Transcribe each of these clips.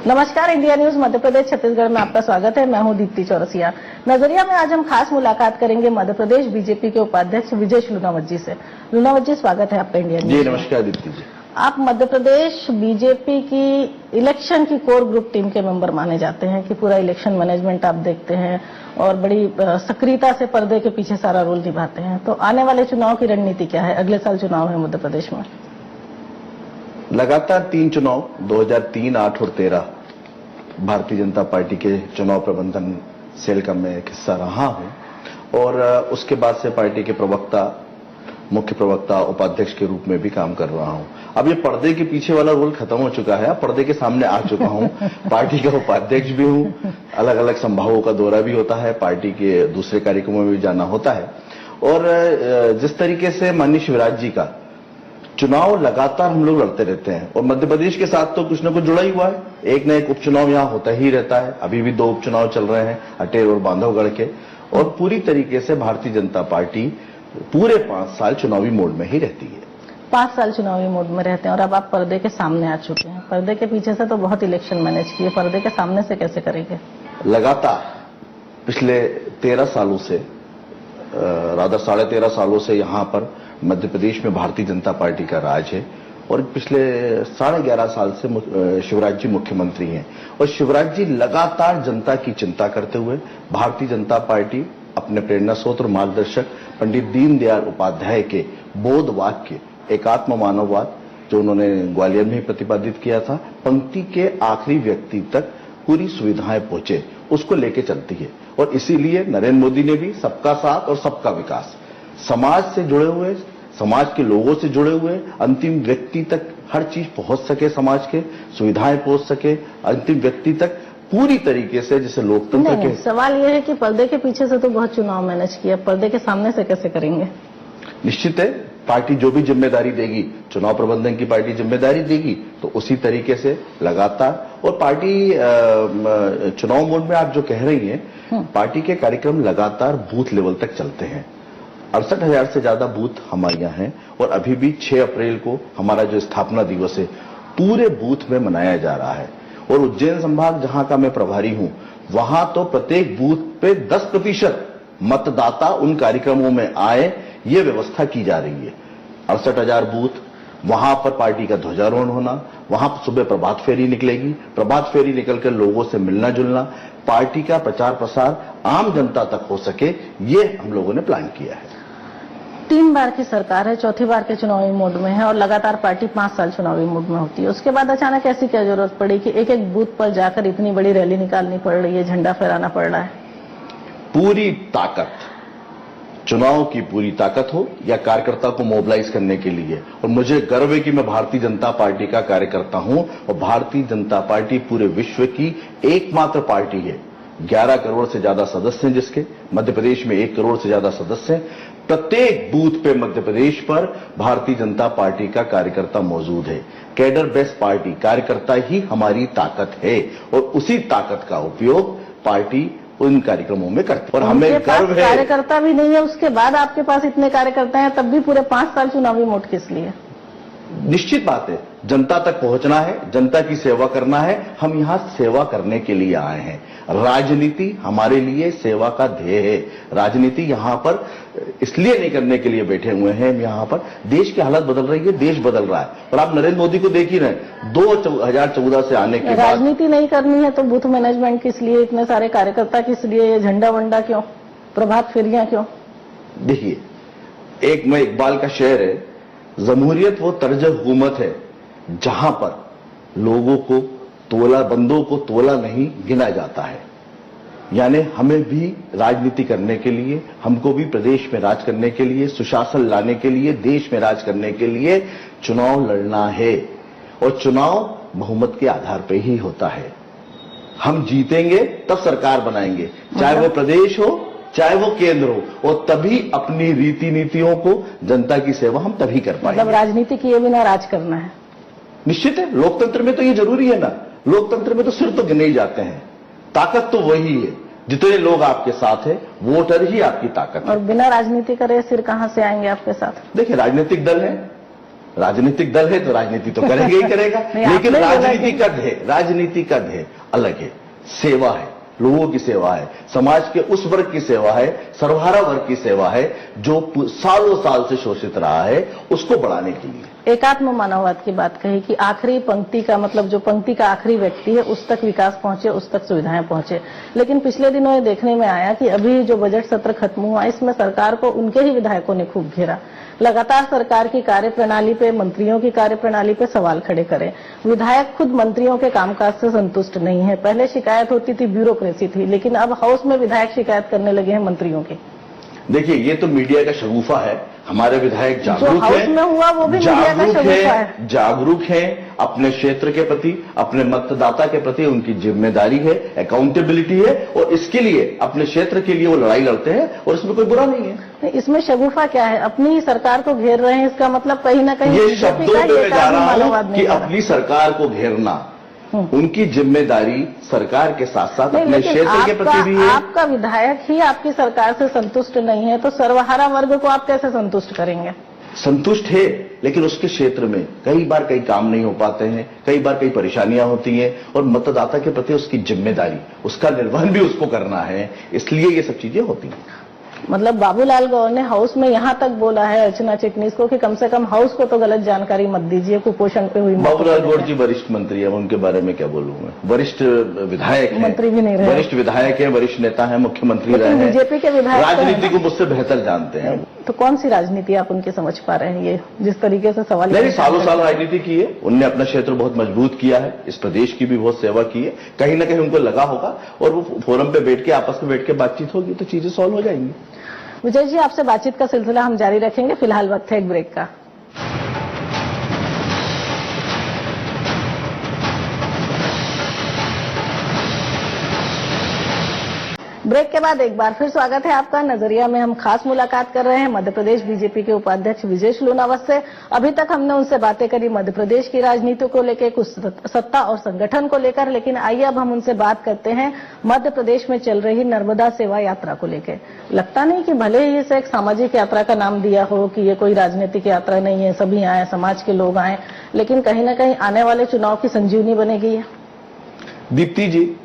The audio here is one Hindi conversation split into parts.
नमस्कार, इंडिया न्यूज मध्य प्रदेश छत्तीसगढ़ में आपका स्वागत है। मैं हूं दीप्ति चौरसिया। नजरिया में आज हम खास मुलाकात करेंगे मध्य प्रदेश बीजेपी के उपाध्यक्ष विजय लूनावत जी से। लूनावत जी, स्वागत है आपका इंडिया न्यूज। जी नमस्कार दीप्ति जी। आप मध्य प्रदेश बीजेपी की इलेक्शन की कोर ग्रुप टीम के मेंबर माने जाते हैं कि पूरा इलेक्शन मैनेजमेंट आप देखते हैं और बड़ी सक्रियता से पर्दे के पीछे सारा रोल निभाते हैं। तो आने वाले चुनाव की रणनीति क्या है? अगले साल चुनाव है मध्य प्रदेश में। लगातार 3 चुनाव 2003, 8 और 13 भारतीय जनता पार्टी के चुनाव प्रबंधन सेल का मैं एक हिस्सा रहा हूं और उसके बाद से पार्टी के प्रवक्ता, मुख्य प्रवक्ता, उपाध्यक्ष के रूप में भी काम कर रहा हूं। अब ये पर्दे के पीछे वाला रोल खत्म हो चुका है, अब पर्दे के सामने आ चुका हूं। पार्टी का उपाध्यक्ष भी हूं, अलग अलग संभागों का दौरा भी होता है, पार्टी के दूसरे कार्यक्रमों में भी जाना होता है। और जिस तरीके से माननीय शिवराज जी का चुनाव लगातार हम लोग लड़ते रहते हैं और मध्य प्रदेश के साथ तो कुछ न कुछ जुड़ा ही हुआ है। एक न एक उपचुनाव यहाँ होता ही रहता है। अभी भी 2 उपचुनाव चल रहे हैं, अटेर और बांधवगढ़ के। और पूरी तरीके से भारतीय जनता पार्टी पूरे 5 साल चुनावी मोड में ही रहती है। 5 साल चुनावी मोड में रहते हैं और अब आप पर्दे के सामने आ चुके हैं। पर्दे के पीछे से तो बहुत इलेक्शन मैनेज किए, पर्दे के सामने से कैसे करेंगे? लगातार पिछले 13 सालों से, राधा 13.5 सालों से यहाँ पर मध्य प्रदेश में भारतीय जनता पार्टी का राज है और पिछले 11.5 साल से शिवराज जी मुख्यमंत्री हैं। और शिवराज जी लगातार जनता की चिंता करते हुए भारतीय जनता पार्टी अपने प्रेरणा स्रोत और मार्गदर्शक पंडित दीनदयाल उपाध्याय के बोध वाक्य एकात्म मानववाद, जो उन्होंने ग्वालियर में ही प्रतिपादित किया था, पंक्ति के आखिरी व्यक्ति तक पूरी सुविधाएं पहुंचे, उसको लेके चलती है। और इसीलिए नरेंद्र मोदी ने भी सबका साथ और सबका विकास, समाज से जुड़े हुए, समाज के लोगों से जुड़े हुए, अंतिम व्यक्ति तक हर चीज पहुंच सके, समाज के सुविधाएं पहुंच सके अंतिम व्यक्ति तक पूरी तरीके से, जैसे लोकतंत्र के। सवाल यह है कि पर्दे के पीछे से तो बहुत चुनाव मैनेज किया, पर्दे के सामने से कैसे करेंगे? निश्चित है, पार्टी जो भी जिम्मेदारी देगी, चुनाव प्रबंधन की पार्टी जिम्मेदारी देगी, तो उसी तरीके से लगातार। और पार्टी चुनाव मोड में आप जो कह रही हैं, पार्टी के कार्यक्रम लगातार बूथ लेवल तक चलते हैं। 68,000 से ज्यादा बूथ हमारे यहाँ हैं और अभी भी 6 अप्रैल को हमारा जो स्थापना दिवस है पूरे बूथ में मनाया जा रहा है। और उज्जैन संभाग जहां का मैं प्रभारी हूं, वहां तो प्रत्येक बूथ पे 10% मतदाता उन कार्यक्रमों में आए, ये व्यवस्था की जा रही है। 68,000 बूथ, वहां पर पार्टी का ध्वजारोहण होना, वहां पर सुबह प्रभात फेरी निकलेगी, प्रभात फेरी निकलकर लोगों से मिलना जुलना, पार्टी का प्रचार प्रसार आम जनता तक हो सके, ये हम लोगों ने प्लान किया है। 3 बार की सरकार है, चौथी बार के चुनावी मोड में है और लगातार पार्टी 5 साल चुनावी मोड में होती है। उसके बाद अचानक ऐसी क्या जरूरत पड़ी कि एक एक बूथ पर जाकर इतनी बड़ी रैली निकालनी पड़ रही है, झंडा फहराना पड़ रहा है? पूरी ताकत, चुनाव की पूरी ताकत हो या कार्यकर्ता को मोबिलाइज करने के लिए। और मुझे गर्व है कि मैं भारतीय जनता पार्टी का कार्यकर्ता हूं और भारतीय जनता पार्टी पूरे विश्व की एकमात्र पार्टी है। 11 करोड़ से ज्यादा सदस्य हैं जिसके, मध्य प्रदेश में 1 करोड़ से ज्यादा सदस्य हैं। प्रत्येक बूथ पे मध्य प्रदेश पर भारतीय जनता पार्टी का कार्यकर्ता मौजूद है। कैडर बेस्ड पार्टी, कार्यकर्ता ही हमारी ताकत है और उसी ताकत का उपयोग पार्टी उन कार्यक्रमों में करती है। और हमें गर्व है। कार्यकर्ता भी नहीं है, उसके बाद आपके पास इतने कार्यकर्ता हैं, तब भी पूरे 5 साल चुनावी मोड किस लिए? निश्चित बात है, जनता तक पहुंचना है, जनता की सेवा करना है। हम यहां सेवा करने के लिए आए हैं। राजनीति हमारे लिए सेवा का ध्येय है। राजनीति यहां पर इसलिए नहीं करने के लिए बैठे हुए हैं। यहां पर देश की हालत बदल रही है, देश बदल रहा है और आप नरेंद्र मोदी को देख ही रहे हैं। 2014 से आने के बाद राजनीति नहीं करनी है तो बूथ मैनेजमेंट किस लिए, इतने सारे कार्यकर्ता किस लिए, झंडा वंडा क्यों, प्रभात फेरियां क्यों? देखिए, एक में इकबाल का शेर है, जमहूरियत वो तर्ज हुकूमत है जहां पर लोगों को तोला, बंदों को तोला नहीं गिना जाता है। यानी हमें भी राजनीति करने के लिए, हमको भी प्रदेश में राज करने के लिए, सुशासन लाने के लिए, देश में राज करने के लिए चुनाव लड़ना है और चुनाव बहुमत के आधार पर ही होता है। हम जीतेंगे तब सरकार बनाएंगे, चाहे वो प्रदेश हो चाहे वो केंद्र हो, और तभी अपनी रीति नीतियों को, जनता की सेवा हम तभी कर पाएंगे। मतलब राजनीति किए बिना राज करना है? निश्चित है, लोकतंत्र में तो ये जरूरी है ना। लोकतंत्र में तो सिर तो गिने ही जाते हैं, ताकत तो वही है, जितने लोग आपके साथ है, वोटर ही आपकी ताकत है। और बिना राजनीति करे सिर कहां से आएंगे आपके साथ? देखिए, राजनीतिक दल है, राजनीतिक दल है तो राजनीति तो करेगा ही करेगा लेकिन राजनीति का ध्येय अलग है, सेवा है, लोगों की सेवा है, समाज के उस वर्ग की सेवा है, सर्वहारा वर्ग की सेवा है जो सालों साल से शोषित रहा है, उसको बढ़ाने के लिए। एकात्म मानववाद की बात कही कि आखिरी पंक्ति का मतलब जो पंक्ति का आखिरी व्यक्ति है उस तक विकास पहुंचे, उस तक सुविधाएं पहुंचे। लेकिन पिछले दिनों ये देखने में आया कि अभी जो बजट सत्र खत्म हुआ इसमें सरकार को उनके ही विधायकों ने खूब घेरा, लगातार सरकार की कार्यप्रणाली पे, मंत्रियों की कार्यप्रणाली पे सवाल खड़े करें। विधायक खुद मंत्रियों के कामकाज से संतुष्ट नहीं है। पहले शिकायत होती थी, ब्यूरोक्रेसी थी, लेकिन अब हाउस में विधायक शिकायत करने लगे हैं मंत्रियों की। देखिए, ये तो मीडिया का शगुफा है। हमारे विधायक जागरूक हाउस में हुआ वो भी मीडिया का शगुफा है। जागरूक है अपने क्षेत्र के प्रति, अपने मतदाता के प्रति उनकी जिम्मेदारी है, अकाउंटेबिलिटी है और इसके लिए अपने क्षेत्र के लिए वो लड़ाई लड़ते हैं और इसमें कोई बुरा नहीं है। इसमें शगुफा क्या है? अपनी ही सरकार को घेर रहे हैं, इसका मतलब कहीं ना कहीं ये शब्दों पे मैं जा रहा हूं कि अपनी सरकार को घेरना उनकी जिम्मेदारी सरकार के साथ साथ अपने क्षेत्र के प्रति भी है। आपका विधायक ही आपकी सरकार से संतुष्ट नहीं है तो सर्वहारा वर्ग को आप कैसे संतुष्ट करेंगे? संतुष्ट है, लेकिन उसके क्षेत्र में कई बार कई काम नहीं हो पाते हैं, कई बार कई परेशानियां होती हैं और मतदाता के प्रति उसकी जिम्मेदारी, उसका निर्वहन भी उसको करना है, इसलिए ये सब चीजें होती हैं। मतलब बाबूलाल गौर ने हाउस में यहाँ तक बोला है अर्चना चिटनीस को कि कम से कम हाउस को तो गलत जानकारी मत दीजिए, कुपोषण पे हुई। बाबूलाल गौर जी वरिष्ठ मंत्री है, उनके बारे में क्या बोलूं मैं? वरिष्ठ विधायक है, मंत्री भी नहीं रहे, वरिष्ठ विधायक है, वरिष्ठ नेता है, मुख्यमंत्री रहे हैं, बीजेपी के विधायक, राजनीति को मुझसे बेहतर जानते हैं। तो कौन सी राजनीति आप उनकी समझ पा रहे हैं? ये जिस तरीके से सवाल नहीं, सालों साल राजनीति की है, उनने अपना क्षेत्र बहुत मजबूत किया है, इस प्रदेश की भी बहुत सेवा की है, कहीं ना कहीं उनको लगा होगा और वो फोरम पे बैठ के आपस में बैठ के बातचीत होगी तो चीजें सॉल्व हो जाएंगी। विजय जी, आपसे बातचीत का सिलसिला हम जारी रखेंगे, फिलहाल वक्त है एक ब्रेक का। ब्रेक के बाद एक बार फिर स्वागत है आपका। नजरिया में हम खास मुलाकात कर रहे हैं मध्य प्रदेश बीजेपी के उपाध्यक्ष विजेश लूनावत से। अभी तक हमने उनसे बातें करी मध्य प्रदेश की राजनीति को लेकर, कुछ सत्ता और संगठन को लेकर, लेकिन आइए अब हम उनसे बात करते हैं मध्य प्रदेश में चल रही नर्मदा सेवा यात्रा को लेकर। लगता नहीं कि भले ही इसे एक सामाजिक यात्रा का नाम दिया हो कि ये कोई राजनीतिक यात्रा नहीं है, सभी आए, समाज के लोग आए, लेकिन कहीं ना कहीं आने वाले चुनाव की संजीवनी बनेगी है। दीप्ति जी,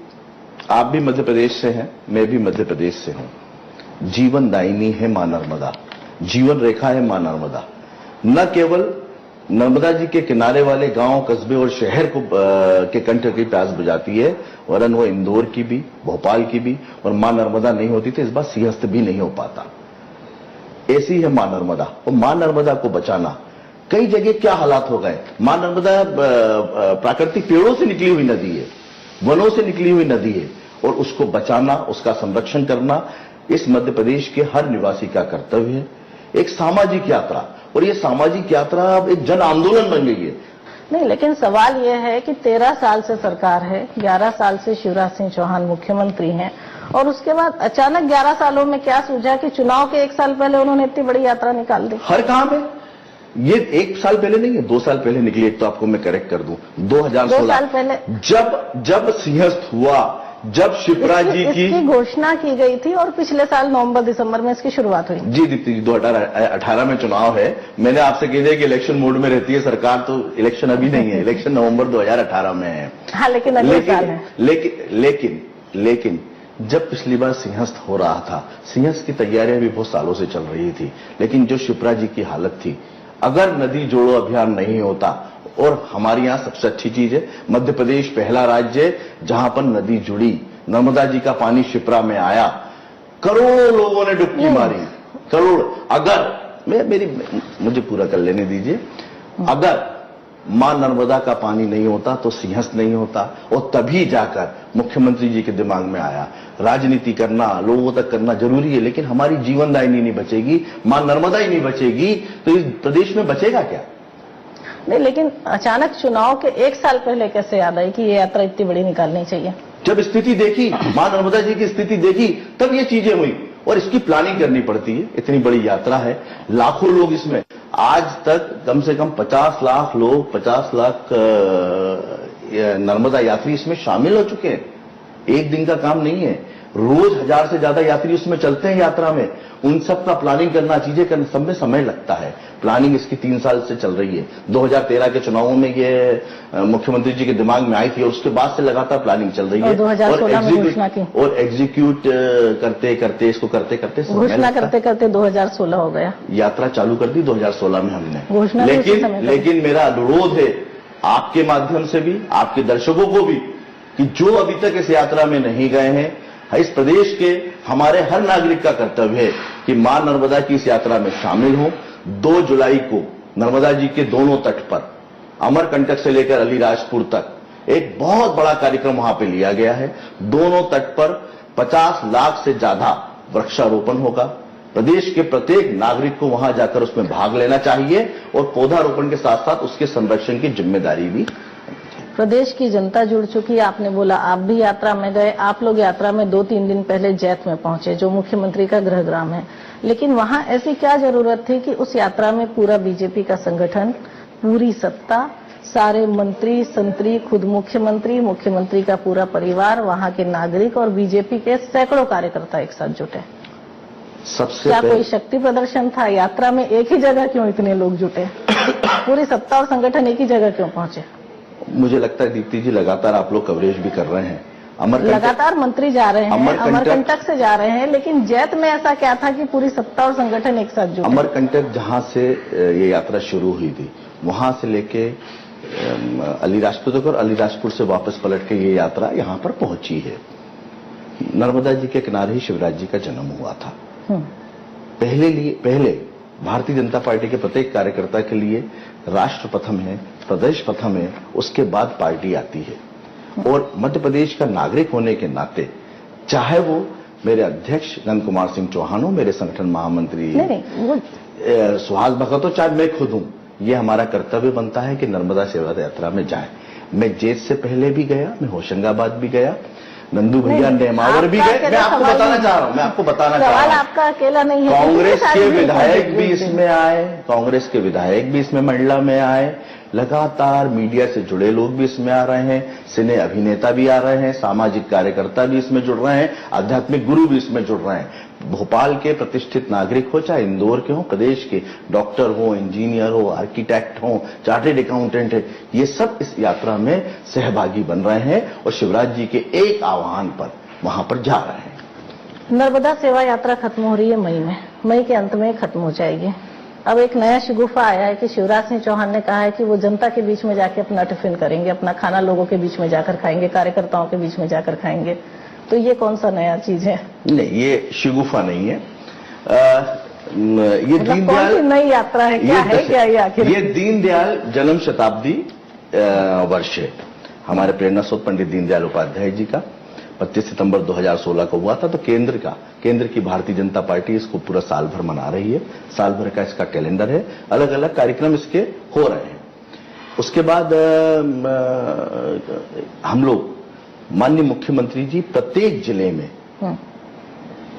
आप भी मध्य प्रदेश से हैं, मैं भी मध्य प्रदेश से हूं। जीवन दायिनी है मां नर्मदा, जीवन रेखा है मां नर्मदा। न केवल नर्मदा जी के किनारे वाले गांव, कस्बे और शहर को के कंठ की प्यास बुझाती है, वरन वो इंदौर की भी, भोपाल की भी। और मां नर्मदा नहीं होती तो इस बार सिंहस्थ भी नहीं हो पाता। ऐसी है मां नर्मदा। और मां नर्मदा को बचाना, कई जगह क्या हालात हो गए। मां नर्मदा प्राकृतिक पेड़ों से निकली हुई नदी है, वनों से निकली हुई नदी है और उसको बचाना, उसका संरक्षण करना इस मध्य प्रदेश के हर निवासी का कर्तव्य है। एक सामाजिक यात्रा, और ये सामाजिक यात्रा अब एक जन आंदोलन बन गई है। नहीं, लेकिन सवाल यह है कि 13 साल से सरकार है, 11 साल से शिवराज सिंह चौहान मुख्यमंत्री हैं और उसके बाद अचानक 11 सालों में क्या सूझा कि चुनाव के 1 साल पहले उन्होंने इतनी बड़ी यात्रा निकाल दी? हर काम है, ये 1 साल पहले नहीं है, 2 साल पहले निकली। एक तो आपको मैं करेक्ट कर दूं, 2016 2 साल पहले जब सिंहस्थ हुआ, जब शिप्रा जी की इसकी घोषणा की गई थी और पिछले साल नवंबर दिसंबर में इसकी शुरुआत हुई। जी दीप्ति जी, 2018 में चुनाव है। मैंने आपसे कह दिया कि इलेक्शन मोड में रहती है सरकार, तो इलेक्शन अभी नहीं है, इलेक्शन नवंबर 2018 में है। हाँ, लेकिन अगले साल है। लेकिन जब पिछली बार सिंहस्थ हो रहा था, सिंहस्थ की तैयारियां भी बहुत सालों से चल रही थी, लेकिन जो शिप्रा जी की हालत थी, अगर नदी जोड़ो अभियान नहीं होता, और हमारे यहां सबसे अच्छी चीज है, मध्य प्रदेश पहला राज्य है जहां पर नदी जुड़ी, नर्मदा जी का पानी शिप्रा में आया, करोड़ों लोगों ने डुबकी मारी, करोड़। अगर मुझे पूरा कर लेने दीजिए, अगर मां नर्मदा का पानी नहीं होता तो सिंहस्थ नहीं होता, और तभी जाकर मुख्यमंत्री जी के दिमाग में आया राजनीति करना, लोगों तक करना जरूरी है, लेकिन हमारी जीवनदायिनी नहीं बचेगी, मां नर्मदा ही नहीं बचेगी तो इस प्रदेश में बचेगा क्या? नहीं, लेकिन अचानक चुनाव के 1 साल पहले कैसे याद आई कि ये यात्रा इतनी बड़ी निकालनी चाहिए? जब स्थिति देखी, मां नर्मदा जी की स्थिति देखी, तब ये चीजें हुई। और इसकी प्लानिंग करनी पड़ती है, इतनी बड़ी यात्रा है, लाखों लोग इसमें, आज तक कम से कम 50 लाख लोग, 50 लाख नर्मदा यात्री इसमें शामिल हो चुके हैं। एक दिन का काम नहीं है। रोज 1000 से ज्यादा यात्री उसमें चलते हैं यात्रा में। उन सब का प्लानिंग करना, चीजें करना, सब में समय लगता है। प्लानिंग इसकी 3 साल से चल रही है। 2013 के चुनावों में ये मुख्यमंत्री जी के दिमाग में आई थी और उसके बाद से लगातार प्लानिंग चल रही है। और 2016 में घोषणा की और एग्जीक्यूट करते करते इसको करते करते घोषणा करते करते 2016 हो गया। यात्रा चालू कर दी 2016 में हमने घोषणा। लेकिन मेरा अनुरोध है आपके माध्यम से भी, आपके दर्शकों को भी, कि जो अभी तक इस यात्रा में नहीं गए हैं, इस प्रदेश के हमारे हर नागरिक का कर्तव्य है कि मां नर्मदा की इस यात्रा में शामिल हो। 2 जुलाई को नर्मदा जी के दोनों तट पर अमरकंटक से लेकर अलीराजपुर तक एक बहुत बड़ा कार्यक्रम वहां पे लिया गया है। दोनों तट पर 50 लाख से ज्यादा वृक्षारोपण होगा। प्रदेश के प्रत्येक नागरिक को वहां जाकर उसमें भाग लेना चाहिए और पौधारोपण के साथ साथ उसके संरक्षण की जिम्मेदारी भी। प्रदेश की जनता जुड़ चुकी। आपने बोला आप भी यात्रा में गए। आप लोग यात्रा में 2-3 दिन पहले जैत में पहुंचे, जो मुख्यमंत्री का गृहग्राम है। लेकिन वहां ऐसी क्या जरूरत थी कि उस यात्रा में पूरा बीजेपी का संगठन, पूरी सत्ता, सारे मंत्री संतरी, खुद मुख्यमंत्री का पूरा परिवार, वहां के नागरिक और बीजेपी के सैकड़ों कार्यकर्ता एक साथ जुटे? सबसे क्या कोई शक्ति प्रदर्शन था? यात्रा में एक ही जगह क्यों इतने लोग जुटे? पूरी सत्ता और संगठन एक ही जगह क्यों पहुंचे? मुझे लगता है दीप्ति जी, लगातार आप लोग कवरेज भी कर रहे हैं। लगातार मंत्री जा रहे हैं, अमरकंटक से जा रहे हैं, लेकिन जैत में ऐसा क्या था कि पूरी सत्ता और संगठन एक साथ जुटे? अमरकंटक जहां से ये यात्रा शुरू हुई थी, वहां से लेके अलीराजपुर तक और अलीराजपुर से वापस पलट के ये यात्रा यहां पर पहुंची है। नर्मदा जी के किनारे ही शिवराज जी का जन्म हुआ था। पहले भारतीय जनता पार्टी के प्रत्येक कार्यकर्ता के लिए राष्ट्र प्रथम है, प्रदेश प्रथम है, उसके बाद पार्टी आती है। और मध्य प्रदेश का नागरिक होने के नाते, चाहे वो मेरे अध्यक्ष नंद कुमार सिंह चौहान हो, मेरे संगठन महामंत्री सुहास भगत हो, चाहे मैं खुद हूं, ये हमारा कर्तव्य बनता है कि नर्मदा सेवा यात्रा में जाए। मैं जेत से पहले भी गया, मैं होशंगाबाद भी गया, नंदू भैया नेमावर भी गए। मैं आपको बताना चाह रहा हूं, सवाल आपका अकेला नहीं है। कांग्रेस के विधायक भी इसमें आए, कांग्रेस के विधायक भी इसमें मंडला में आए, लगातार मीडिया से जुड़े लोग भी इसमें आ रहे हैं, सिने अभिनेता भी आ रहे हैं, सामाजिक कार्यकर्ता भी इसमें जुड़ रहे हैं, आध्यात्मिक गुरु भी इसमें जुड़ रहे हैं। भोपाल के प्रतिष्ठित नागरिक हो, चाहे इंदौर के हो, प्रदेश के डॉक्टर हो, इंजीनियर हो, आर्किटेक्ट हो, चार्टेड अकाउंटेंट है, ये सब इस यात्रा में सहभागी बन रहे हैं और शिवराज जी के एक आह्वान पर वहां पर जा रहे हैं। नर्मदा सेवा यात्रा खत्म हो रही है मई के अंत में खत्म हो जाएगी। अब एक नया शिगुफा आया है कि शिवराज सिंह चौहान ने कहा है कि वो जनता के बीच में जाके अपना टिफिन करेंगे, अपना खाना लोगों के बीच में जाकर खाएंगे, कार्यकर्ताओं के बीच में जाकर खाएंगे। तो ये कौन सा नया चीज है? नहीं, ये शिगुफा नहीं है। ये मतलब दीनदयाल नई यात्रा है, क्या है क्या ये आखिर? ये दीनदयाल जन्म शताब्दी वर्ष है हमारे प्रेरणा स्रोत पंडित दीनदयाल उपाध्याय जी का। 25 सितंबर 2016 को हुआ था। तो केंद्र की भारतीय जनता पार्टी इसको पूरा साल भर मना रही है। साल भर का इसका कैलेंडर है, अलग अलग कार्यक्रम इसके हो रहे हैं। उसके बाद हम लोग माननीय मुख्यमंत्री जी प्रत्येक जिले में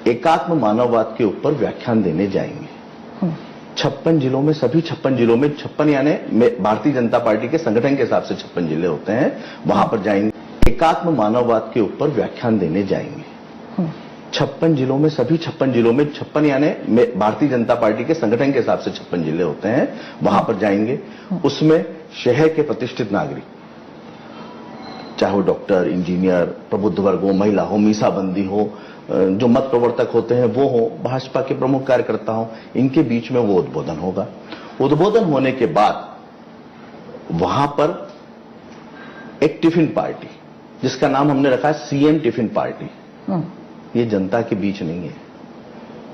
एकात्म मानववाद के ऊपर व्याख्यान देने जाएंगे। 56 जिलों में, सभी 56 जिलों में, 56 यानी भारतीय जनता पार्टी के संगठन के हिसाब से 56 जिले होते हैं, वहां पर जाएंगे, एकात्म मानववाद के ऊपर व्याख्यान देने जाएंगे। 56 जिलों में, सभी 56 जिलों में, 56 यानी भारतीय जनता पार्टी के संगठन के हिसाब से 56 जिले होते हैं, वहां पर जाएंगे। उसमें शहर के प्रतिष्ठित नागरिक, चाहे वो डॉक्टर, इंजीनियर, प्रबुद्ध वर्ग हो, महिला हो, मीसाबंदी हो, जो मत प्रवर्तक होते हैं वो हो, भाजपा के प्रमुख कार्यकर्ता हो, इनके बीच में वो उद्बोधन होगा। उद्बोधन होने के बाद वहां पर एक टिफिन पार्टी, जिसका नाम हमने रखा है सीएम टिफिन पार्टी, ये जनता के बीच नहीं है,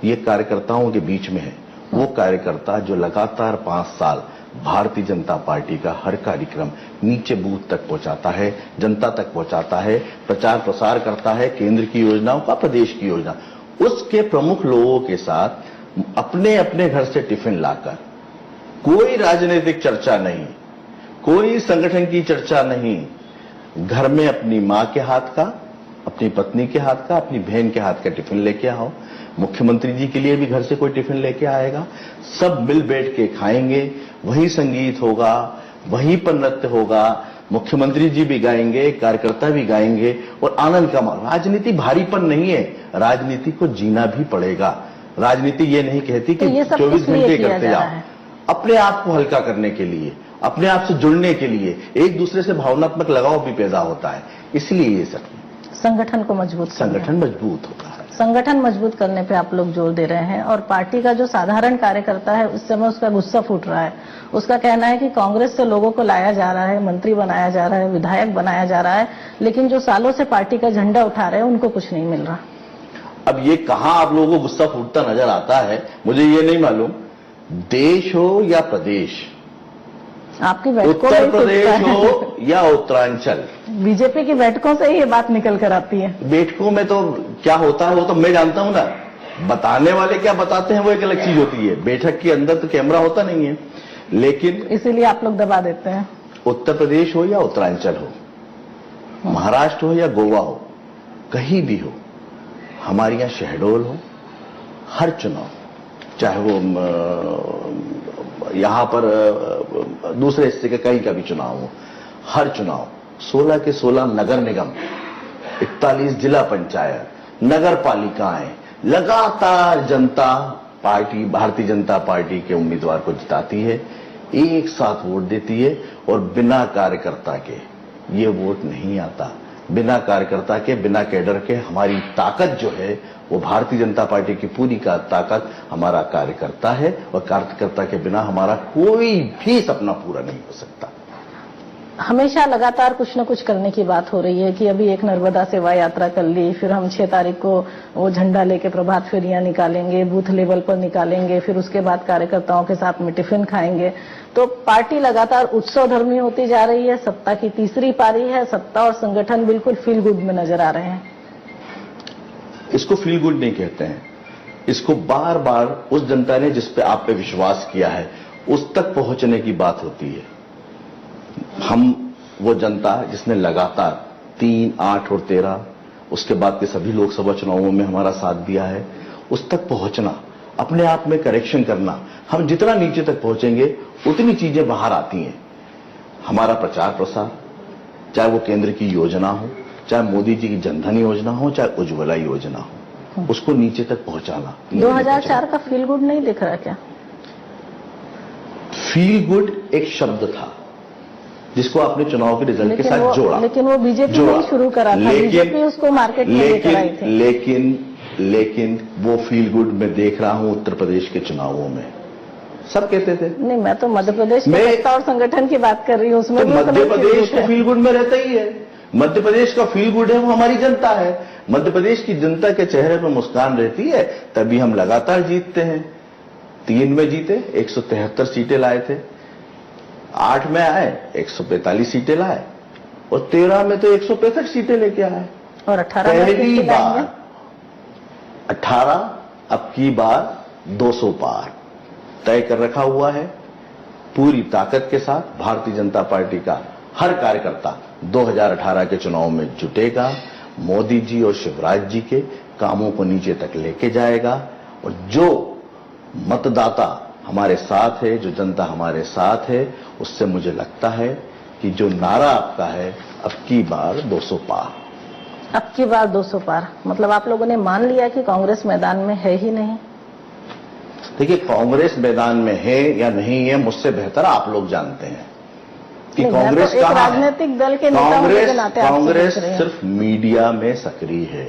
ये कार्यकर्ताओं के बीच में है। वो कार्यकर्ता जो लगातार 5 साल भारतीय जनता पार्टी का हर कार्यक्रम नीचे बूथ तक पहुंचाता है, जनता तक पहुंचाता है, प्रचार प्रसार करता है केंद्र की योजनाओं का, प्रदेश की योजना, उसके प्रमुख लोगों के साथ अपने अपने घर से टिफिन लाकर, कोई राजनीतिक चर्चा नहीं, कोई संगठन की चर्चा नहीं, घर में अपनी मां के हाथ का, अपनी पत्नी के हाथ का, अपनी बहन के हाथ का टिफिन लेके आओ। मुख्यमंत्री जी के लिए भी घर से कोई टिफिन लेके आएगा, सब मिल बैठ के खाएंगे, वहीं संगीत होगा, वहीं पर नृत्य होगा, मुख्यमंत्री जी भी गाएंगे, कार्यकर्ता भी गाएंगे और आनंद का माहौल। राजनीति भारीपन नहीं है, राजनीति को जीना भी पड़ेगा। राजनीति ये नहीं कहती कि 24 घंटे करते जाओ। अपने आप को हल्का करने के लिए, अपने आप से जुड़ने के लिए, एक दूसरे से भावनात्मक लगाव भी पैदा होता है। इसलिए ये सब संगठन को मजबूत संगठन मजबूत होता है। संगठन मजबूत करने पे आप लोग जोर दे रहे हैं और पार्टी का जो साधारण कार्यकर्ता है उस समय उसका गुस्सा फूट रहा है। उसका कहना है कि कांग्रेस से लोगों को लाया जा रहा है, मंत्री बनाया जा रहा है, विधायक बनाया जा रहा है, लेकिन जो सालों से पार्टी का झंडा उठा रहे हैं उनको कुछ नहीं मिल रहा। अब ये कहां आप लोगों को गुस्सा फूटता नजर आता है मुझे ये नहीं मालूम। देश हो या प्रदेश, आपकी बैठकों उत्तर प्रदेश हो या उत्तरांचल, बीजेपी की बैठकों से ही ये बात निकल कर आती है। बैठकों में तो क्या होता है वो तो मैं जानता हूं ना, बताने वाले क्या बताते हैं वो एक अलग चीज होती है। बैठक के अंदर तो कैमरा होता नहीं है, लेकिन इसीलिए आप लोग दबा देते हैं। उत्तर प्रदेश हो या उत्तरांचल हो, महाराष्ट्र हो या गोवा हो, कहीं भी हो, हमारे यहां शहडोल हो, हर चुनाव, चाहे वो यहां पर दूसरे हिस्से के कहीं का भी चुनाव हो, हर चुनाव 16 के 16 नगर निगम, 41 जिला पंचायत, नगर पालिकाएं, लगातार जनता पार्टी, भारतीय जनता पार्टी के उम्मीदवार को जिताती है, एक साथ वोट देती है और बिना कार्यकर्ता के ये वोट नहीं आता। बिना कार्यकर्ता के, बिना कैडर के हमारी ताकत जो है वो भारतीय जनता पार्टी की पूरी का ताकत हमारा कार्यकर्ता है और कार्यकर्ता के बिना हमारा कोई भी सपना पूरा नहीं हो सकता। हमेशा लगातार कुछ न कुछ करने की बात हो रही है कि अभी एक नर्मदा सेवा यात्रा कर ली, फिर हम 6 तारीख को वो झंडा लेके प्रभात फेरियां निकालेंगे, बूथ लेवल पर निकालेंगे, फिर उसके बाद कार्यकर्ताओं के साथ में टिफिन खाएंगे। तो पार्टी लगातार उत्सव धर्मी होती जा रही है। सत्ता की तीसरी पारी है, सत्ता और संगठन बिल्कुल फील गुड में नजर आ रहे हैं। इसको फील गुड नहीं कहते हैं, इसको बार बार उस जनता ने जिस पे आप पे विश्वास किया है उस तक पहुंचने की बात होती है। हम वो जनता जिसने लगातार 3, 8 और 13 उसके बाद के सभी लोकसभा चुनावों में हमारा साथ दिया है, उस तक पहुंचना, अपने आप में करेक्शन करना, हम जितना नीचे तक पहुंचेंगे उतनी चीजें बाहर आती हैं। हमारा प्रचार प्रसार, चाहे वो केंद्र की योजना हो, चाहे मोदी जी की जनधन योजना हो, चाहे उज्ज्वला योजना हो, उसको नीचे तक पहुंचाना। 2004 का फील गुड नहीं दिख रहा क्या? फील गुड एक शब्द था जिसको आपने चुनाव के रिजल्ट के साथ जोड़ा, लेकिन वो बीजेपी ने शुरू करा था, बीजेपी उसको मार्केट में लेकर आई थी। लेकिन वो फील गुड मैं देख रहा हूं उत्तर प्रदेश के चुनावों में, सब कहते थे। नहीं, मैं तो मध्य प्रदेश के सत्ता और संगठन की बात कर रही हूँ, उसमें तो मध्य प्रदेश का फील गुड में रहता ही है। मध्य प्रदेश का फील गुड है वो हमारी जनता है। मध्य प्रदेश की जनता के चेहरे पर मुस्कान रहती है, तभी हम लगातार जीतते हैं। 3 में जीते, 173 सीटें लाए थे, 8 में आए 145 सीटें लाए और 13 में तो 165 सीटें लेके आए। और 18 पहली बार 18, अब की बार 200 पार तय कर रखा हुआ है। पूरी ताकत के साथ भारतीय जनता पार्टी का हर कार्यकर्ता 2018 के चुनाव में जुटेगा, मोदी जी और शिवराज जी के कामों को नीचे तक लेके जाएगा और जो मतदाता हमारे साथ है, जो जनता हमारे साथ है, उससे मुझे लगता है कि जो नारा आपका है अब की बार 200 पार। अब की बार 200 पार मतलब आप लोगों ने मान लिया कि कांग्रेस मैदान में है ही नहीं? देखिए, कांग्रेस मैदान में है या नहीं है मुझसे बेहतर आप लोग जानते हैं कि कांग्रेस तो कहां है। राजनीतिक दल के नेता होने के नाते आप कांग्रेस सिर्फ मीडिया में सक्रिय है,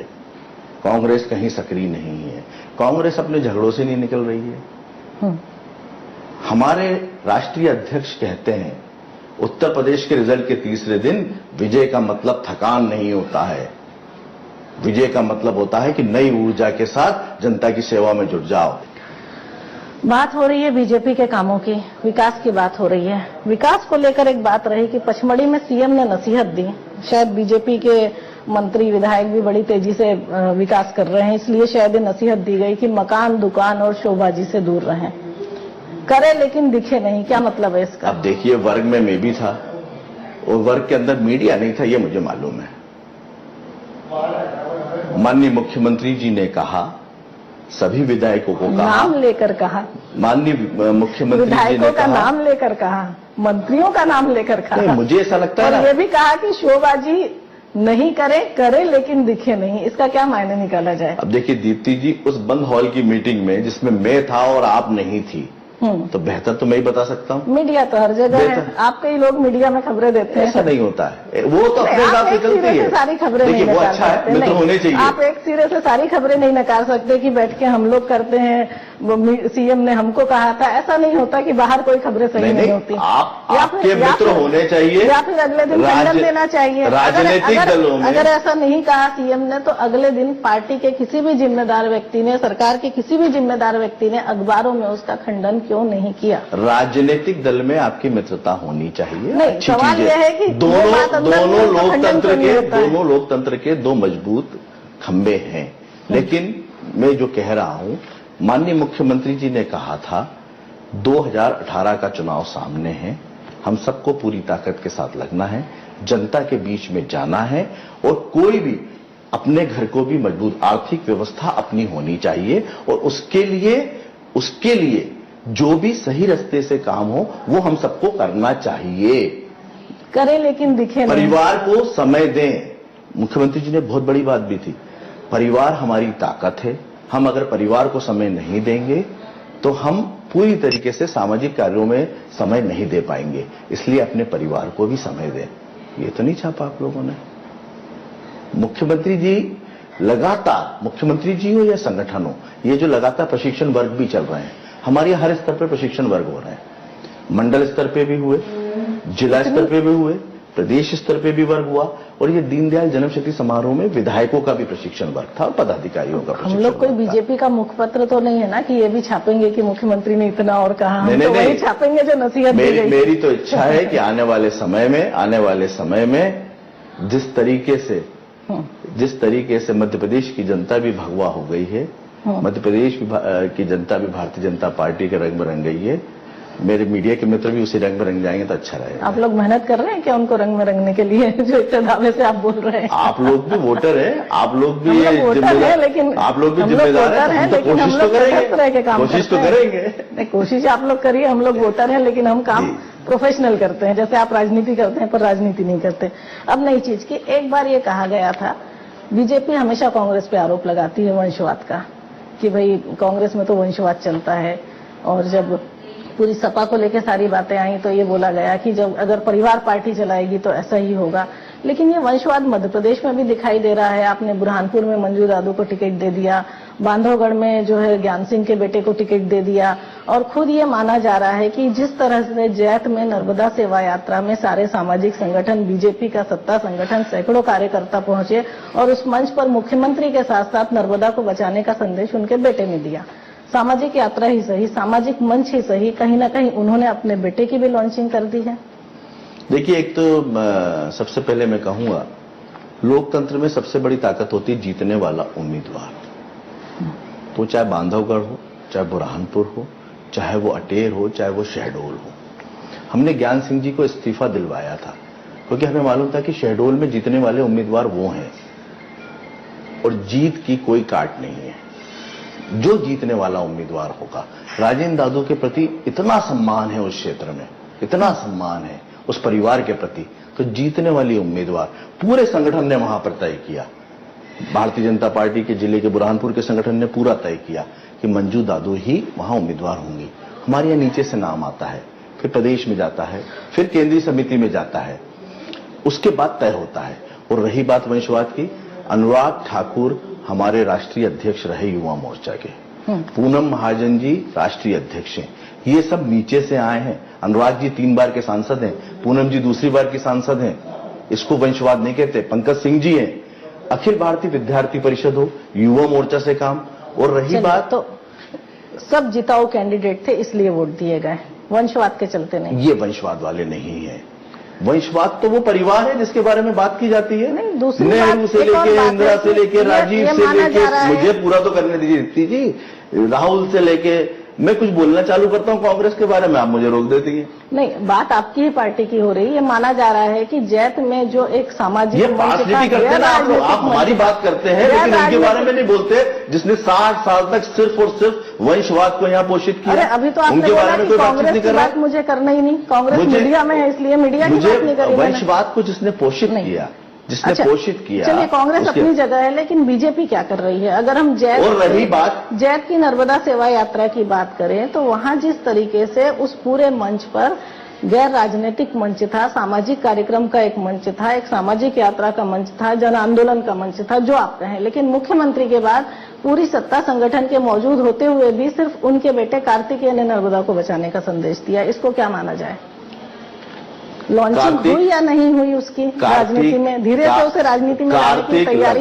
कांग्रेस कहीं सक्रिय नहीं है। कांग्रेस अपने झगड़ों से नहीं निकल रही है। हमारे राष्ट्रीय अध्यक्ष कहते हैं उत्तर प्रदेश के रिजल्ट के तीसरे दिन विजय का मतलब थकान नहीं होता है, विजय का मतलब होता है कि नई ऊर्जा के साथ जनता की सेवा में जुट जाओ। बात हो रही है बीजेपी के कामों की, विकास की बात हो रही है। विकास को लेकर एक बात रही कि पचमढ़ी में सीएम ने नसीहत दी, शायद बीजेपी के मंत्री विधायक भी बड़ी तेजी से विकास कर रहे हैं, इसलिए शायद ये नसीहत दी गई कि मकान, दुकान और शोबाजी से दूर रहें। करे लेकिन दिखे नहीं, क्या मतलब है इसका? अब देखिए, वर्ग में मैं भी था और वर्ग के अंदर मीडिया नहीं था, ये मुझे मालूम है। माननीय मुख्यमंत्री जी ने कहा, सभी विधायकों को कहा, नाम लेकर कहा, माननीय मुख्यमंत्री जी ने विधायकों का कहा, नाम लेकर कहा, मंत्रियों का नाम लेकर नहीं, कहा मुझे ऐसा लगता है और ना, ये भी कहा कि शोबाजी नहीं करे लेकिन दिखे नहीं। इसका क्या मायने निकाला जाए? अब देखिए दीप्ति जी, उस बंद हॉल की मीटिंग में जिसमें मैं था और आप नहीं थी, तो बेहतर तो मैं ही बता सकता हूँ। मीडिया तो हर जगह है, आपके ही लोग मीडिया में खबरें देते हैं। ऐसा नहीं होता है, वो तो अपने हिसाब से चलती है। सारी खबरें नहीं देखिए वो नकार अच्छा है, सकते। मित्र होने चाहिए। आप एक सिरे से सारी खबरें नहीं नकार सकते कि बैठ के हम लोग करते हैं, सीएम ने हमको कहा था। ऐसा नहीं होता कि बाहर कोई खबरें सही नहीं होती। आपके मित्र होने चाहिए या फिर अगले दिन खंडन देना चाहिए। राजनीतिक दलों में अगर ऐसा नहीं कहा सीएम ने, तो अगले दिन पार्टी के किसी भी जिम्मेदार व्यक्ति ने, सरकार के किसी भी जिम्मेदार व्यक्ति ने अखबारों में उसका खंडन क्यों नहीं किया? राजनीतिक दल में आपकी मित्रता होनी चाहिए। नहीं, सवाल यह है कि दोनों लोकतंत्र के दो मजबूत खंबे हैं। लेकिन मैं जो कह रहा हूं, माननीय मुख्यमंत्री जी ने कहा था 2018 का चुनाव सामने है, हम सबको पूरी ताकत के साथ लगना है, जनता के बीच में जाना है और कोई भी अपने घर को भी मजबूत, आर्थिक व्यवस्था अपनी होनी चाहिए और उसके लिए जो भी सही रास्ते से काम हो वो हम सबको करना चाहिए। करें लेकिन दिखे नहीं। परिवार को समय दें। मुख्यमंत्री जी ने बहुत बड़ी बात भी थी, परिवार हमारी ताकत है। हम अगर परिवार को समय नहीं देंगे तो हम पूरी तरीके से सामाजिक कार्यों में समय नहीं दे पाएंगे, इसलिए अपने परिवार को भी समय दें। ये तो नहीं छापा आप लोगों ने। मुख्यमंत्री जी लगातार, मुख्यमंत्री जी हो या संगठन हो, ये जो लगातार प्रशिक्षण वर्ग भी चल रहे हैं, हमारे हर स्तर पर प्रशिक्षण वर्ग हो रहे हैं। मंडल स्तर पे भी हुए, जिला स्तर पे भी हुए, प्रदेश स्तर पे भी वर्ग हुआ और ये दीनदयाल जन्मशती समारोह में विधायकों का भी प्रशिक्षण वर्ग था और पदाधिकारियों का प्रशिक्षण। हम लोग कोई बीजेपी का मुखपत्र तो नहीं है ना कि ये भी छापेंगे कि मुख्यमंत्री ने इतना और कहा। हम तो वही छापेंगे जो नसीहत दी गई। मेरी तो इच्छा है कि आने वाले समय में जिस तरीके से मध्य प्रदेश की जनता भी भगवा हो गई है, मध्य प्रदेश की जनता भी भारतीय जनता पार्टी के रंग में रंग गई है, मेरे मीडिया के मित्र भी उसी रंग में रंग जाएंगे तो अच्छा रहेगा। आप लोग मेहनत कर रहे हैं क्या उनको रंग में रंगने के लिए, जो इतने दावे से आप बोल रहे हैं? आप लोग भी वोटर हैं, आप लोग भी जिम्मेदार, लेकिन आप लोग भी जिम्मेदार हैं, लेकिन हम लोग कोशिश तो करेंगे। कोशिश आप लोग करिए, हम लोग वोटर हैं, लेकिन हम काम प्रोफेशनल करते हैं। जैसे आप राजनीति करते हैं पर राजनीति नहीं करते। अब नई चीज की, एक बार ये कहा गया था, बीजेपी हमेशा कांग्रेस पे आरोप लगाती है वंशवाद का, कि भाई कांग्रेस में तो वंशवाद चलता है। और जब पूरी सपा को लेकर सारी बातें आई तो ये बोला गया कि जब अगर परिवार पार्टी चलाएगी तो ऐसा ही होगा। लेकिन ये वंशवाद मध्य प्रदेश में भी दिखाई दे रहा है। आपने बुरहानपुर में मंजू दादू को टिकट दे दिया, बांधवगढ़ में जो है ज्ञान सिंह के बेटे को टिकट दे दिया, और खुद ये माना जा रहा है कि जिस तरह से जैत में नर्मदा सेवा यात्रा में सारे सामाजिक संगठन, बीजेपी का सत्ता संगठन, सैकड़ों कार्यकर्ता पहुंचे और उस मंच पर मुख्यमंत्री के साथ साथ नर्मदा को बचाने का संदेश उनके बेटे ने दिया। सामाजिक यात्रा ही सही, सामाजिक मंच ही सही, कहीं ना कहीं उन्होंने अपने बेटे की भी लॉन्चिंग कर दी है। देखिए, एक तो सबसे पहले मैं कहूंगा, लोकतंत्र में सबसे बड़ी ताकत होती है जीतने वाला उम्मीदवार। तो चाहे बांधवगढ़ हो, चाहे बुरहानपुर हो, चाहे वो अटेर हो, चाहे वो शहडोल हो। हमने ज्ञान सिंह जी को इस्तीफा दिलवाया था क्योंकि हमें मालूम था कि शहडोल में जीतने वाले उम्मीदवार वो हैं और जीत की कोई काट नहीं है। जो जीतने वाला उम्मीदवार होगा, राजेंद्र दादू के प्रति इतना सम्मान है, उस क्षेत्र में इतना सम्मान है उस परिवार के प्रति, तो जीतने वाली उम्मीदवार पूरे संगठन ने वहां पर तय किया। भारतीय जनता पार्टी के जिले के बुरहानपुर के संगठन ने पूरा तय किया कि मंजू दादू ही वहां उम्मीदवार होंगी। हमारे यहाँ नीचे से नाम आता है, फिर प्रदेश में जाता है, फिर केंद्रीय समिति में जाता है, उसके बाद तय होता है। और रही बात वंशवाद की, अनुराग ठाकुर हमारे राष्ट्रीय अध्यक्ष रहे युवा मोर्चा के, पूनम महाजन जी राष्ट्रीय अध्यक्ष हैं। ये सब नीचे से आए हैं। अनुराग जी 3 बार के सांसद हैं, पूनम जी दूसरी बार की सांसद हैं। इसको वंशवाद नहीं कहते। पंकज सिंह जी हैं, अखिल भारतीय विद्यार्थी परिषद हो, युवा मोर्चा से काम। और रही बात, तो सब जिताऊ कैंडिडेट थे इसलिए वोट दिए गए, वंशवाद के चलते नहीं। ये वंशवाद वाले नहीं है। वंशवाद तो वो परिवार है जिसके बारे में बात की जाती है। नहीं, दूसरी नेहरू से लेके, इंदिरा से लेके, राजीव से लेके, मुझे पूरा तो करने दीजिए दीप्ति जी, राहुल से लेके मैं कुछ बोलना चालू करता हूं कांग्रेस के बारे में, आप मुझे रोक देती हैं। नहीं, बात आपकी ही पार्टी की हो रही है। ये माना जा रहा है कि जैत में जो एक सामाजिक ये पार्टी करते हैं ना आप लोग, आप हमारी बात करते हैं लेकिन उनके बारे में नहीं बोलते, जिसने 60 साल तक सिर्फ और सिर्फ वंशवाद को यहाँ पोषित किया। अरे अभी तो आपने बोला कि कांग्रेस की बात मुझे करना ही नहीं, कांग्रेस मीडिया में है इसलिए मीडिया की बात नहीं करी। वंशवाद को जिसने पोषित किया, जिसने पोषित किया, चलिए कांग्रेस अपनी जगह है, लेकिन बीजेपी क्या कर रही है? अगर हम जैत की नर्मदा सेवा यात्रा की बात करें तो वहां जिस तरीके से उस पूरे मंच पर गैर राजनीतिक मंच था, सामाजिक कार्यक्रम का एक मंच था, एक सामाजिक यात्रा का मंच था, जन आंदोलन का मंच था, जो आप कहें, लेकिन मुख्यमंत्री के बाद पूरी सत्ता संगठन के मौजूद होते हुए भी सिर्फ उनके बेटे कार्तिकेय ने नर्मदा को बचाने का संदेश दिया। इसको क्या माना जाए? लॉन्चिंग हुई या नहीं हुई उसकी राजनीति में? धीरे से उसे राजनीति में लाने की तैयारी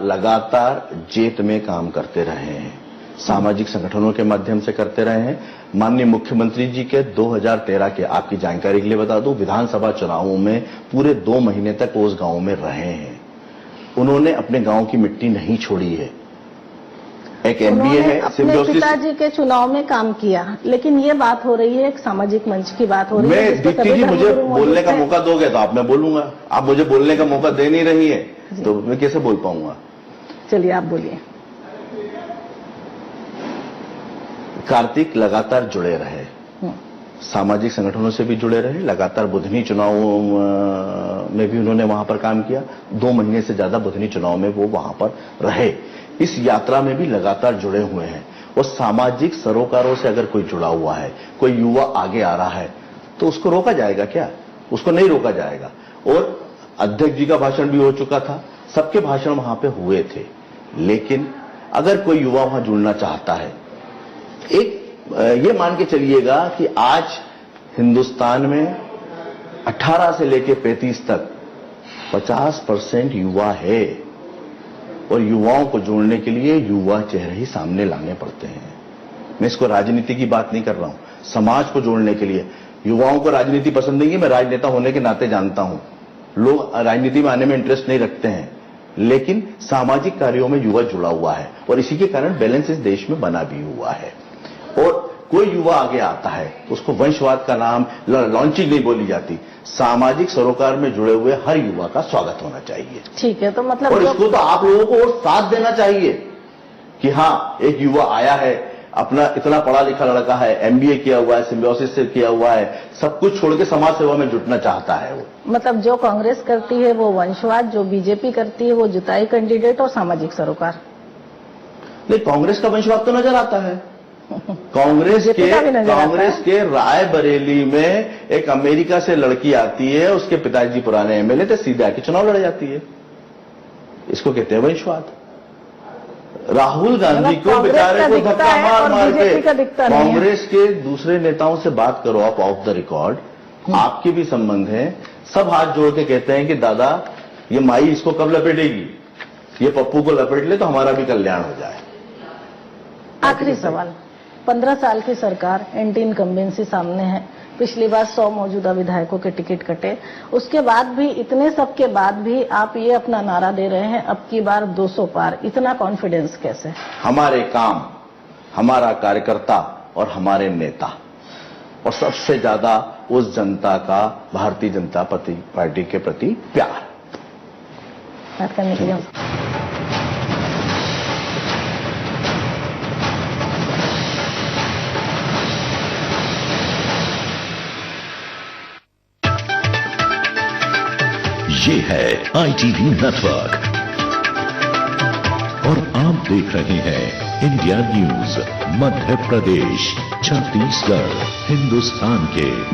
लगातार जेत में काम करते रहे हैं, सामाजिक संगठनों के माध्यम से करते रहे हैं। माननीय मुख्यमंत्री जी के 2013 के, आपकी जानकारी के लिए बता दूं, विधानसभा चुनावों में पूरे 2 महीने तक वो उस गांव में रहे हैं। उन्होंने अपने गांव की मिट्टी नहीं छोड़ी है। एक एमबीए है, अपने पिताजी के चुनाव में काम किया, लेकिन ये बात हो रही है एक सामाजिक मंच की बात हो रही है। मैं दीप्ति जी मुझे बोलने का मौका दोगे तो आप मैं बोलूंगा, आप मुझे बोलने का मौका दे नहीं रही है तो मैं कैसे बोल पाऊंगा? चलिए आप बोलिए। कार्तिक लगातार जुड़े रहे, सामाजिक संगठनों से भी जुड़े रहे, लगातार बुधनी चुनावों में भी उन्होंने वहां पर काम किया। 2 महीने से ज्यादा बुधनी चुनाव में वो वहां पर रहे। इस यात्रा में भी लगातार जुड़े हुए हैं। और सामाजिक सरोकारों से अगर कोई जुड़ा हुआ है, कोई युवा आगे आ रहा है, तो उसको रोका जाएगा क्या? उसको नहीं रोका जाएगा। और अध्यक्ष जी का भाषण भी हो चुका था, सबके भाषण वहां पे हुए थे। लेकिन अगर कोई युवा वहां जुड़ना चाहता है, एक ये मान के चलिएगा कि आज हिंदुस्तान में 18 से लेकर 35 तक 50% युवा है। और युवाओं को जोड़ने के लिए युवा चेहरे ही सामने लाने पड़ते हैं। मैं इसको राजनीति की बात नहीं कर रहा हूं, समाज को जोड़ने के लिए। युवाओं को राजनीति पसंद नहीं है, मैं राजनेता होने के नाते जानता हूं, लोग राजनीति में आने में इंटरेस्ट नहीं रखते हैं, लेकिन सामाजिक कार्यों में युवा जुड़ा हुआ है और इसी के कारण बैलेंस इस देश में बना भी हुआ है। और कोई युवा आगे आता है तो उसको वंशवाद का नाम लॉन्चिंग नहीं बोली जाती। सामाजिक सरोकार में जुड़े हुए हर युवा का स्वागत होना चाहिए। ठीक है, तो मतलब और इसको तो आप लोगों को और साथ देना चाहिए कि हाँ, एक युवा आया है, अपना इतना पढ़ा लिखा लड़का है, एमबीए किया हुआ है, सिम्बायोसिस से किया हुआ है, सब कुछ छोड़ के समाज सेवा में जुटना चाहता है। वो मतलब जो कांग्रेस करती है वो वंशवाद, जो बीजेपी करती है वो जुताई कैंडिडेट और सामाजिक सरोकार। नहीं, कांग्रेस का वंशवाद तो नजर आता है। कांग्रेस के रायबरेली में एक अमेरिका से लड़की आती है, उसके पिताजी पुराने एमएलए थे, सीधे आके चुनाव लड़ जाती है। इसको कहते हैं वंशवाद। राहुल गांधी को बेचारे को धक्का मार मार के कांग्रेस के दूसरे नेताओं से बात करो आप ऑफ द रिकॉर्ड, आपके भी संबंध हैं, सब हाथ जोड़ के कहते हैं कि दादा ये माई इसको कब लपेटेगी, ये पप्पू को लपेट ले तो हमारा भी कल्याण हो जाए। आखिरी सवाल, 15 साल की सरकार, एंटी इनकम्बेंसी सामने है, पिछली बार 100 मौजूदा विधायकों के टिकट कटे, उसके बाद भी, इतने सब के बाद भी आप ये अपना नारा दे रहे हैं अब की बार 200 पार, इतना कॉन्फिडेंस कैसे? हमारे काम, हमारा कार्यकर्ता और हमारे नेता, और सबसे ज्यादा उस जनता का भारतीय जनता पार्टी के प्रति प्यार। बात करने के लिए ये है ITV नेटवर्क और आप देख रहे हैं इंडिया न्यूज मध्य प्रदेश, छत्तीसगढ़, हिंदुस्तान के